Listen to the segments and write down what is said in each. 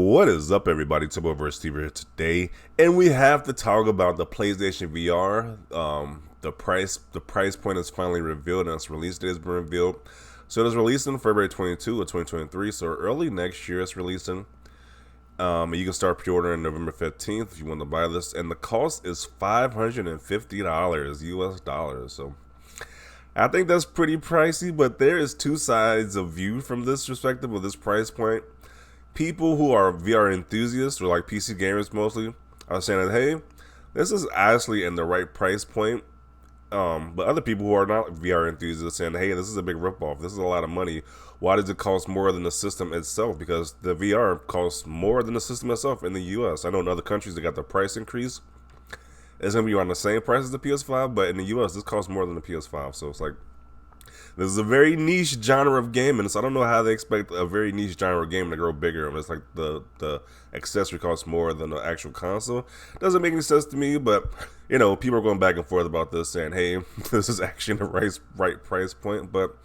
What is up, everybody? Turbo Steve here today, and we have to talk about the PlayStation VR. The price point is finally revealed, and its release date has been revealed. So it is releasing February 22 of 2023. So early next year, it's releasing. You can start pre-ordering November 15th if you want to buy this, and the cost is $550 US dollars. So I think that's pretty pricey, but there is two sides of view from this perspective with this price point. People who are VR enthusiasts, or like PC gamers mostly, are saying that, hey, this is actually in the right price point. But other people who are not VR enthusiasts saying, hey, this is a big ripoff. This is a lot of money. Why does it cost more than the system itself? Because the VR costs more than the system itself in the US. I know in other countries they got the price increase. It's going to be around the same price as the PS5, but in the US this costs more than the PS5. So it's like, this is a very niche genre of gaming, so I don't know how they expect a very niche genre of game to grow bigger. It's like the accessory costs more than the actual console. Doesn't make any sense to me, but you know, people are going back and forth about this, saying, "Hey, this is actually the right price point." But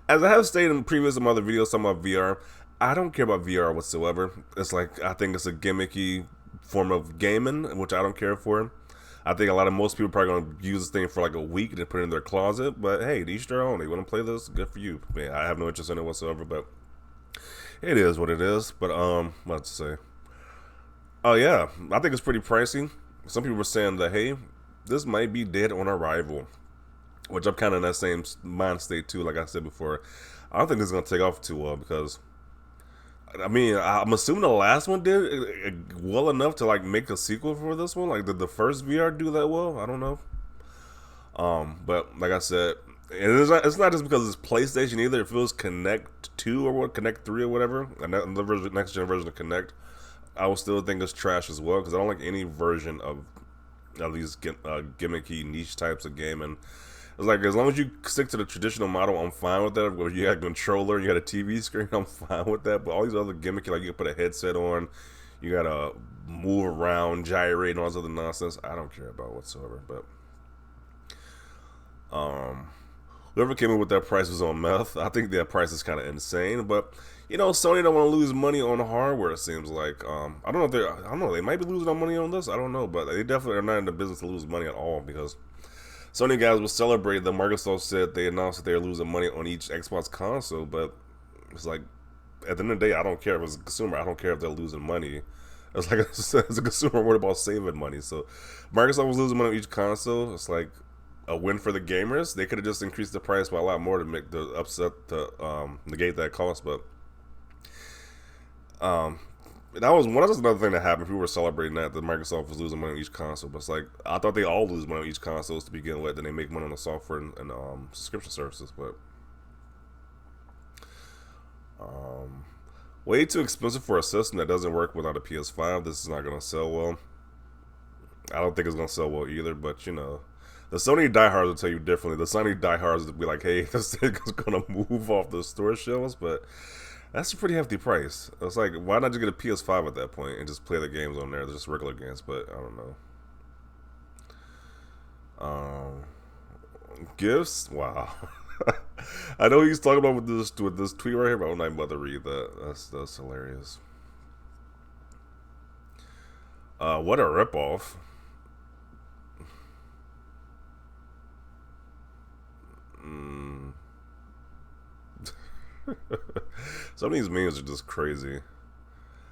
as I have stated in previous some other videos talking about VR, I don't care about VR whatsoever. It's like I think it's a gimmicky form of gaming, which I don't care for. I think most people are probably going to use this thing for like a week and put it in their closet. But hey, to each their own. You want to play this? Good for you. Man, I have no interest in it whatsoever, but it is what it is. But what to say? Oh yeah, I think it's pretty pricey. Some people were saying that, hey, this might be dead on arrival, which I'm kind of in that same mind state too. Like I said before, I don't think this is going to take off too well because, I mean, I'm assuming the last one did well enough to like make a sequel for this one. Like, did the first VR do that well? I don't know. But like I said, it's not just because it's PlayStation either. If it was Connect 2 or what, Connect 3 or whatever, the next gen version of Connect, I would still think it's trash as well because I don't like any version of these gimmicky niche types of gaming. It's like, as long as you stick to the traditional model, I'm fine with that. Where you got a controller, you got a TV screen, I'm fine with that. But all these other gimmicky, like you can put a headset on, you gotta move around, gyrate, and all this other nonsense, I don't care about whatsoever. But whoever came in with that price was on meth. I think that price is kind of insane. But you know, Sony don't want to lose money on hardware. It seems like I don't know. They might be losing money on this. I don't know, but they definitely are not in the business to lose money at all because Sony guys will celebrate that Microsoft said they announced that they're losing money on each Xbox console, but it's like, at the end of the day, I don't care if it's a consumer. I don't care if they're losing money. It's like, as a consumer, I'm worried about saving money. So Microsoft was losing money on each console. It's like a win for the gamers. They could have just increased the price by a lot more to make the negate that cost, but that was another thing that happened. People were celebrating that Microsoft was losing money on each console, but it's like, I thought they all lose money on each console to begin with, then they make money on the software and subscription services. But way too expensive for a system that doesn't work without a PS5. This is not going to sell well. I don't think it's going to sell well either. But you know, the Sony diehards will tell you differently. The Sony diehards will be like, hey, this thing is going to move off the store shelves, but that's a pretty hefty price. It's like, why not just get a PS5 at that point and just play the games on there? They're just regular games, but I don't know. Gifts? Wow. I know he's talking about with this tweet right here, but I'm not even about to read that. That's hilarious. What a ripoff. Some of these memes are just crazy.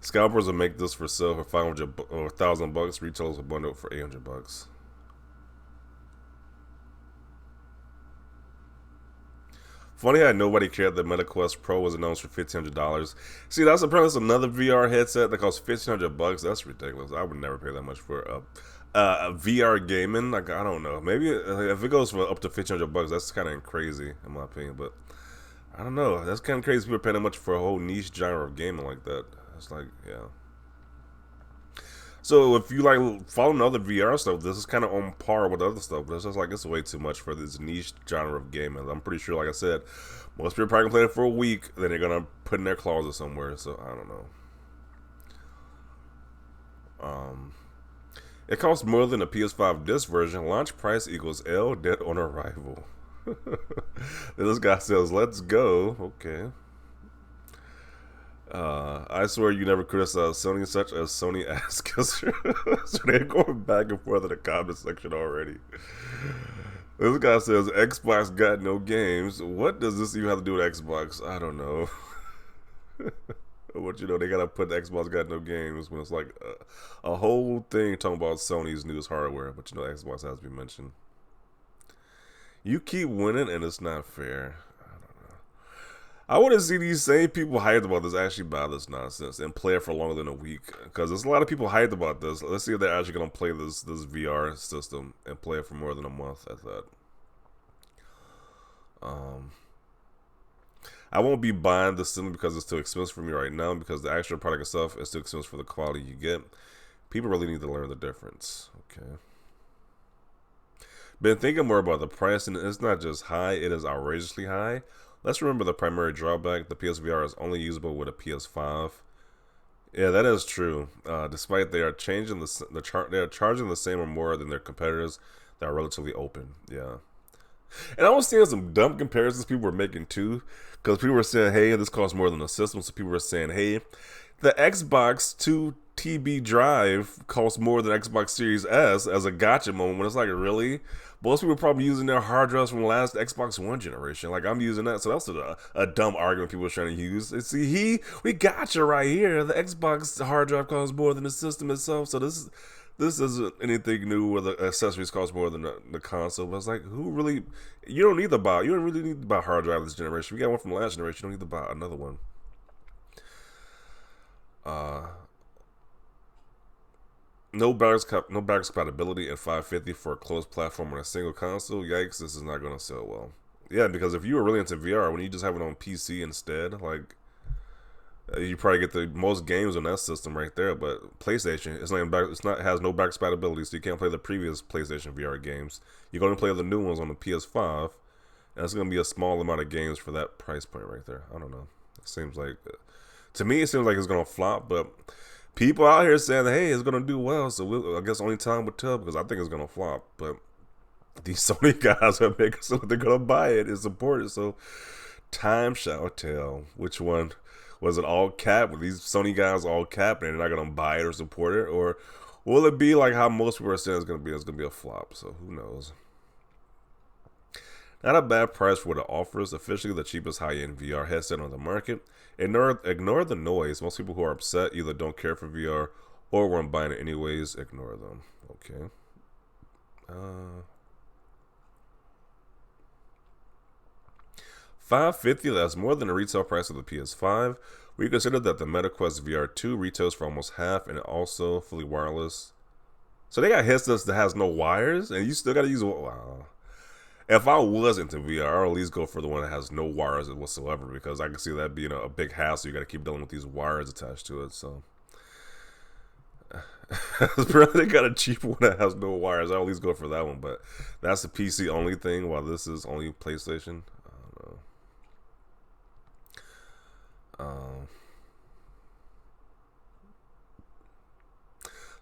Scalpers will make this for sale for 500 or $1,000. Retailers will bundle it for $800. Funny how nobody cared that MetaQuest Pro was announced for $1,500. See, that's apparently another VR headset that costs $1,500. That's ridiculous. I would never pay that much for a VR gaming. Like, I don't know. Maybe if it goes for up to $1,500, that's kind of crazy in my opinion. But I don't know. That's kind of crazy. People are paying that much for a whole niche genre of gaming like that. It's like, yeah. So if you like following other VR stuff, this is kind of on par with other stuff. But it's just like, it's way too much for this niche genre of gaming. I'm pretty sure, like I said, most people are probably gonna play it for a week, then they're gonna put it in their closet somewhere. So I don't know. It costs more than a PS5 disc version. Launch price equals L dead on arrival. This guy says, "Let's go." Okay. I swear you never criticized Sony such as Sony asks. So they're going back and forth in the comment section already. This guy says Xbox got no games. What does this even have to do with Xbox? I don't know. But you know, they gotta put Xbox got no games when it's like a whole thing talking about Sony's newest hardware. But you know, Xbox has to be mentioned. You keep winning and it's not fair. I want to see these same people hyped about this actually buy this nonsense and play it for longer than a week, because there's a lot of people hyped about this. Let's see if they're actually going to play this VR system and play it for more than a month at that. I won't be buying this simply because it's too expensive for me right now, because the actual product itself is too expensive for the quality you get. People really need to learn the difference. Okay. Been thinking more about the price, and it's not just high, it is outrageously high. Let's remember the primary drawback: the PSVR is only usable with a PS5. Yeah, that is true. Despite they are changing they are charging the same or more than their competitors that are relatively open. Yeah, and I was seeing some dumb comparisons people were making too, because people were saying, "Hey, this costs more than the system." So people were saying, "Hey, the Xbox 2 TB drive costs more than Xbox Series S," as a gotcha moment. When it's like, really? Most people are probably using their hard drives from the last Xbox One generation. Like, I'm using that, so that's a dumb argument people are trying to use. And see, we got you right here. The Xbox hard drive costs more than the system itself, so this isn't anything new where the accessories cost more than the console. But it's like, who really? You don't really need to buy a hard drive this generation. We got one from last generation. You don't need to buy another one. No backwards compatibility at 550 for a closed platform on a single console. Yikes, this is not going to sell well. Yeah, because if you were really into VR, when you just have it on PC instead, like, you probably get the most games on that system right there. But PlayStation, has no backwards compatibility, so you can't play the previous PlayStation VR games. You're going to play the new ones on the PS5, and it's going to be a small amount of games for that price point right there. I don't know. It seems like, to me, it seems like it's going to flop, but people out here saying that, hey, it's going to do well, so I guess only time will tell, because I think it's going to flop. But these Sony guys are making so they're going to buy it and support it, so time shall tell. Which one? Was it all cap? Were these Sony guys all cap and they're not going to buy it or support it? Or will it be like how most people are saying it's going to be? It's going to be a flop, so who knows? Not a bad price for what it offers. Officially the cheapest high-end VR headset on the market. Ignore the noise. Most people who are upset either don't care for VR or weren't buying it anyways. Ignore them. Okay. $550. That's more than the retail price of the PS5. We consider that the MetaQuest VR2 retails for almost half, and it also fully wireless. So they got headsets that has no wires, and you still got to use. Wow. If I was into VR, I'll at least go for the one that has no wires whatsoever, because I can see that being a big hassle. You got to keep dealing with these wires attached to it. So, apparently, they got a cheap one that has no wires. I'll at least go for that one. But that's the PC only thing, while this is only PlayStation. I don't know.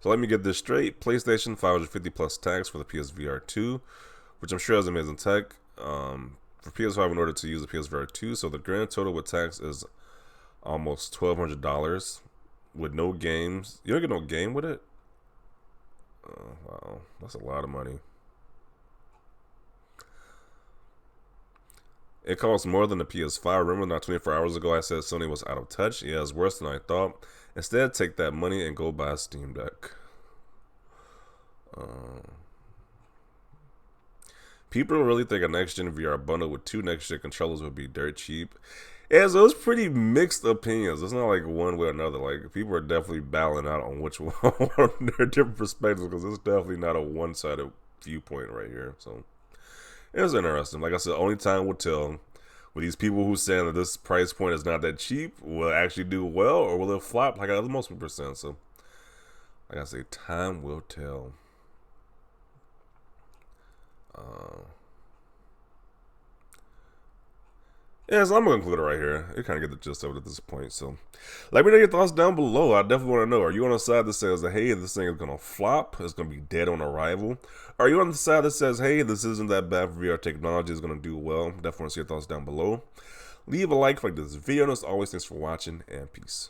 So let me get this straight. PlayStation 550 plus tax for the PSVR 2, which I'm sure has amazing tech. For PS5 in order to use the PSVR 2, so the grand total with tax is almost $1,200 with no games. You don't get no game with it? Oh, wow, that's a lot of money. It costs more than the PS5. Remember, not 24 hours ago, I said Sony was out of touch. Yeah, it's worse than I thought. Instead, take that money and go buy a Steam Deck. People really think a next-gen VR bundle with 2 next-gen controllers would be dirt cheap. Yeah, so it's pretty mixed opinions. It's not like one way or another. Like, people are definitely battling out on which one, their different perspectives, because it's definitely not a one-sided viewpoint right here. So it's interesting. Like I said, only time will tell. With these people who saying that this price point is not that cheap, will it actually do well, or will it flop like other most people are saying? So, like I say, time will tell. Yeah, so I'm gonna conclude it right here. You kind of get the gist of it at this point. So, let me know your thoughts down below. I definitely want to know: are you on the side that says that, hey, this thing is gonna flop, it's gonna be dead on arrival? Are you on the side that says, hey, this isn't that bad for VR technology, it's gonna do well? Definitely want to see your thoughts down below. leave a like for this video. And as always, thanks for watching, and peace.